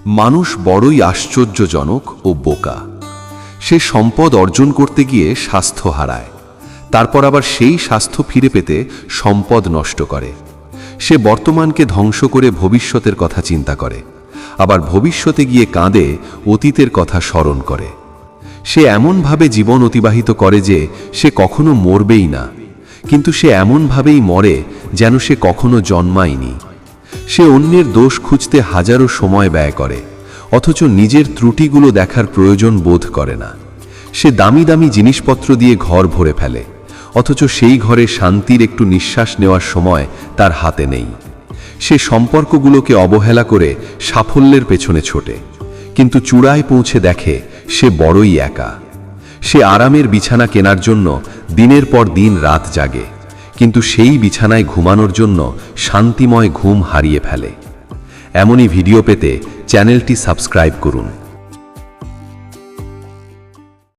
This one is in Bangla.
মানুষ বড়ই আশ্চর্যজনক ও বোকা। সে সম্পদ অর্জন করতে গিয়ে স্বাস্থ্য হারায়, তারপর আবার সেই স্বাস্থ্য ফিরে পেতে সম্পদ নষ্ট করে। সে বর্তমানকে ধ্বংস করে ভবিষ্যতের কথা চিন্তা করে, আবার ভবিষ্যতে গিয়ে কাঁদে অতীতের কথা স্মরণ করে। সে এমনভাবে জীবন অতিবাহিত করে যে সে কখনো মরবেই না, কিন্তু সে এমনভাবেই মরে যেন সে কখনো জন্মায়নি। সে অন্যের দোষ খুঁজতে হাজারো সময় ব্যয় করে, অথচ নিজের ত্রুটিগুলো দেখার প্রয়োজন বোধ করে না। সে দামি দামি জিনিসপত্র দিয়ে ঘর ভরে ফেলে, অথচ সেই ঘরে শান্তির একটু নিঃশ্বাস নেওয়ার সময় তার হাতে নেই। সে সম্পর্কগুলোকে অবহেলা করে সাফল্যের পেছনে ছোটে, কিন্তু চূড়ায় পৌঁছে দেখে সে বড়ই একা। সে আরামের বিছানা কেনার জন্য দিনের পর দিন রাত জাগে, কিন্তু সেই বিছানায় ঘুমানোর জন্য শান্তিময় ঘুম হারিয়ে ফেলে। এমনই ভিডিও পেতে চ্যানেলটি সাবস্ক্রাইব করুন।